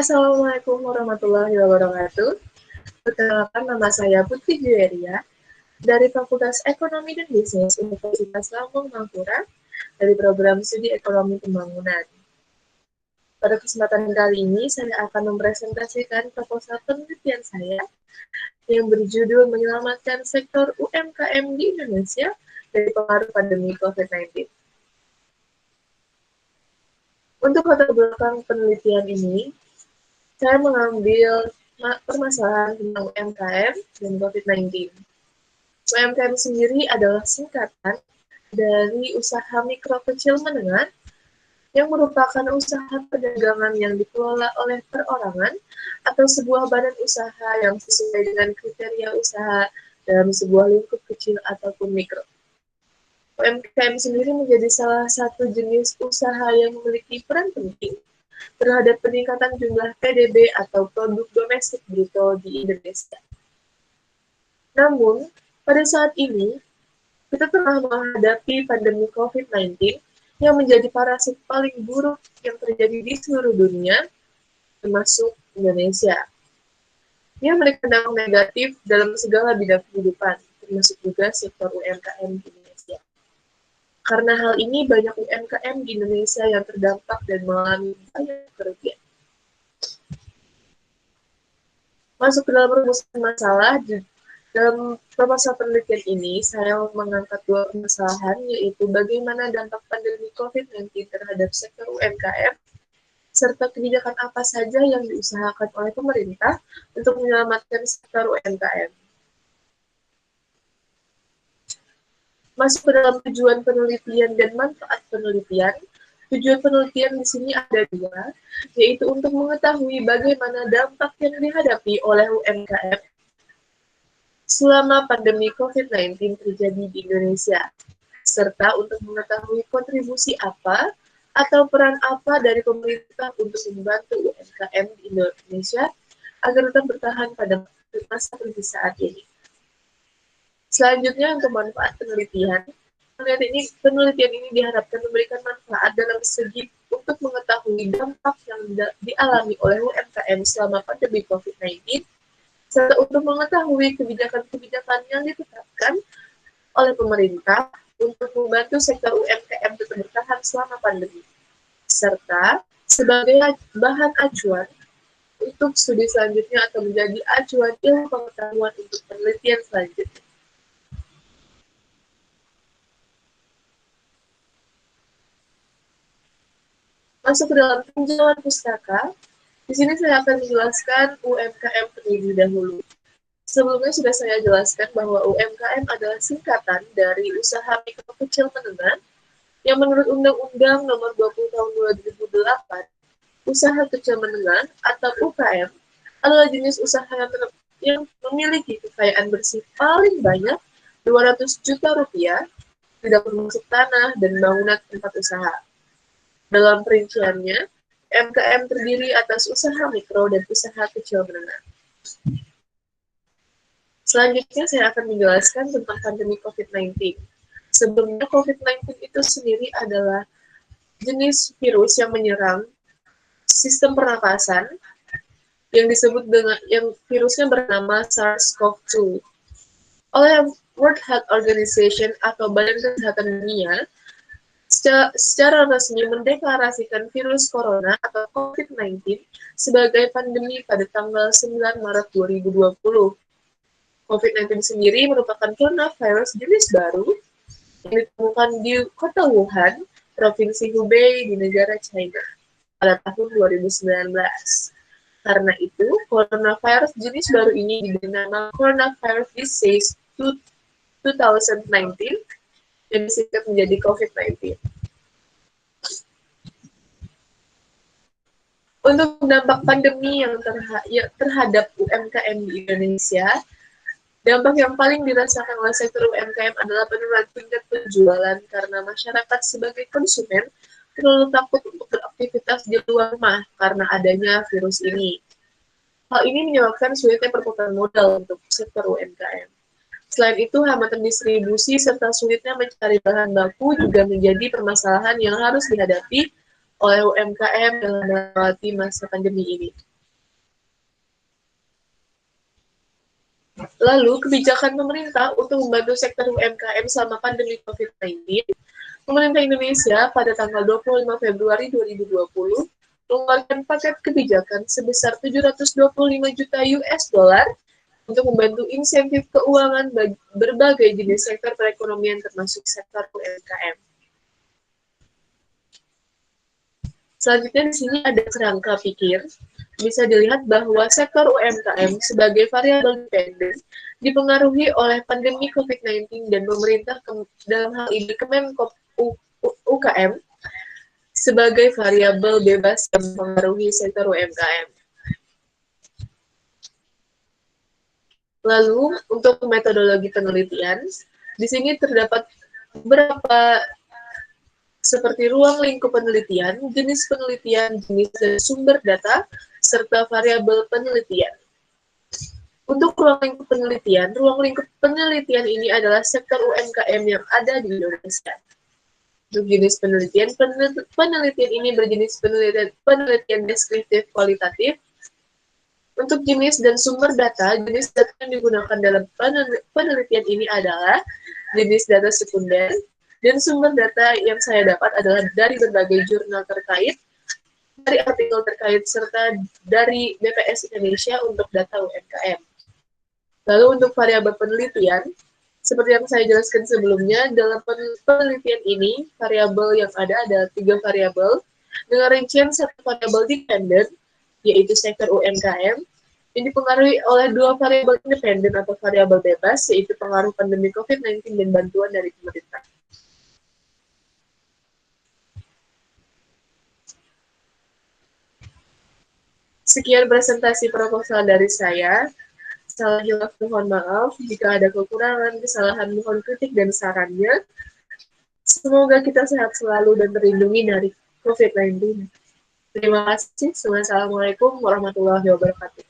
Assalamualaikum warahmatullahi wabarakatuh. Perkenalkan, nama saya Putri Juweria dari Fakultas Ekonomi dan Bisnis Universitas Lambung Mangkurat dari program studi Ekonomi Pembangunan. Pada kesempatan kali ini, saya akan mempresentasikan proposal penelitian saya yang berjudul Menyelamatkan Sektor UMKM di Indonesia dari Pengaruh Pandemi COVID-19. Untuk latar belakang penelitian ini, saya mengambil permasalahan tentang UMKM dan COVID-19. UMKM sendiri adalah singkatan dari usaha mikro kecil menengah yang merupakan usaha perdagangan yang dikelola oleh perorangan atau sebuah badan usaha yang sesuai dengan kriteria usaha dalam sebuah lingkup kecil ataupun mikro. UMKM sendiri menjadi salah satu jenis usaha yang memiliki peran penting terhadap peningkatan jumlah PDB atau produk domestik bruto di Indonesia. Namun, pada saat ini, kita tengah menghadapi pandemi COVID-19 yang menjadi parasit paling buruk yang terjadi di seluruh dunia, termasuk Indonesia. Ia memberikan dampak negatif dalam segala bidang kehidupan, termasuk juga sektor UMKM di Indonesia. Karena hal ini, banyak UMKM di Indonesia yang terdampak dan mengalami banyak kerugian. Masuk ke dalam rumusan masalah, dalam proposal penelitian ini, saya mengangkat dua permasalahan, yaitu bagaimana dampak pandemi COVID-19 terhadap sektor UMKM, serta kebijakan apa saja yang diusahakan oleh pemerintah untuk menyelamatkan sektor UMKM. Masuk ke dalam tujuan penelitian dan manfaat penelitian. Tujuan penelitian di sini ada dua, yaitu untuk mengetahui bagaimana dampak yang dihadapi oleh UMKM selama pandemi COVID-19 terjadi di Indonesia, serta untuk mengetahui kontribusi apa atau peran apa dari pemerintah untuk membantu UMKM di Indonesia agar tetap bertahan pada masa krisis saat ini. Selanjutnya, untuk manfaat penelitian, penelitian ini diharapkan memberikan manfaat dalam segi untuk mengetahui dampak yang dialami oleh UMKM selama pandemi COVID-19, serta untuk mengetahui kebijakan-kebijakan yang ditetapkan oleh pemerintah untuk membantu sektor UMKM tetap bertahan selama pandemi, serta sebagai bahan acuan untuk studi selanjutnya atau menjadi acuan ilmu pengetahuan untuk penelitian selanjutnya. Masuk ke dalam tinjauan pustaka, di sini saya akan menjelaskan UMKM terlebih dahulu. Sebelumnya sudah saya jelaskan bahwa UMKM adalah singkatan dari usaha mikro kecil menengah yang menurut Undang-Undang Nomor 20 Tahun 2008, usaha kecil menengah atau UKM adalah jenis usaha yang memiliki kekayaan bersih paling banyak 200 juta rupiah, tidak termasuk tanah dan bangunan tempat usaha. Dalam perinciannya, UMKM terdiri atas usaha mikro dan usaha kecil menengah. Selanjutnya saya akan menjelaskan tentang pandemi COVID-19. Sebelumnya, COVID-19 itu sendiri adalah jenis virus yang menyerang sistem pernapasan yang disebut dengan virusnya bernama SARS-CoV-2. Oleh World Health Organization atau Badan Kesehatan Dunia, secara resmi mendeklarasikan virus corona atau COVID-19 sebagai pandemi pada tanggal 9 Maret 2020. COVID-19 sendiri merupakan coronavirus jenis baru yang ditemukan di kota Wuhan, Provinsi Hubei di negara China pada tahun 2019. Karena itu, coronavirus jenis baru ini diberi nama Coronavirus Disease 2019 yang disingkat menjadi COVID-19. Untuk dampak pandemi yang terhadap UMKM di Indonesia, dampak yang paling dirasakan oleh sektor UMKM adalah penurunan tingkat penjualan karena masyarakat sebagai konsumen terlalu takut untuk beraktivitas di luar rumah karena adanya virus ini. Hal ini menyebabkan sulitnya perputaran modal untuk sektor UMKM. Selain itu, hambatan distribusi serta sulitnya mencari bahan baku juga menjadi permasalahan yang harus dihadapi oleh UMKM dalam melewati masa pandemi ini. Lalu, kebijakan pemerintah untuk membantu sektor UMKM selama pandemi COVID-19, pemerintah Indonesia pada tanggal 25 Februari 2020 mengeluarkan paket kebijakan sebesar 725 juta US dollar untuk membantu insentif keuangan bagi berbagai jenis sektor perekonomian termasuk sektor UMKM. Selanjutnya di sini ada kerangka pikir. Bisa dilihat bahwa sektor UMKM sebagai variabel dependen dipengaruhi oleh pandemi COVID-19 dan pemerintah dalam hal ini Kemenkop UKM sebagai variabel bebas yang mempengaruhi sektor UMKM. Lalu, untuk metodologi penelitian, di sini terdapat beberapa seperti ruang lingkup penelitian, jenis dan sumber data, serta variabel penelitian. Untuk ruang lingkup penelitian ini adalah sektor UMKM yang ada di Indonesia. Untuk jenis penelitian ini berjenis penelitian deskriptif kualitatif. Untuk jenis dan sumber data, jenis data yang digunakan dalam penelitian ini adalah jenis data sekunder, dan sumber data yang saya dapat adalah dari berbagai jurnal terkait, dari artikel terkait, serta dari BPS Indonesia untuk data UMKM. Lalu untuk variabel penelitian, seperti yang saya jelaskan sebelumnya, dalam penelitian ini, variabel yang ada 3 variabel, dengan rincian satu variabel dependen, yaitu sektor UMKM, yang dipengaruhi oleh 2 variabel independen atau variabel bebas, yaitu pengaruh pandemi COVID-19 dan bantuan dari pemerintah. Sekian presentasi proposal dari saya. Salah hilaf mohon maaf. Jika ada kekurangan, kesalahan mohon kritik dan sarannya. Semoga kita sehat selalu dan terlindungi dari COVID-19. Terima kasih. Wassalamualaikum warahmatullahi wabarakatuh.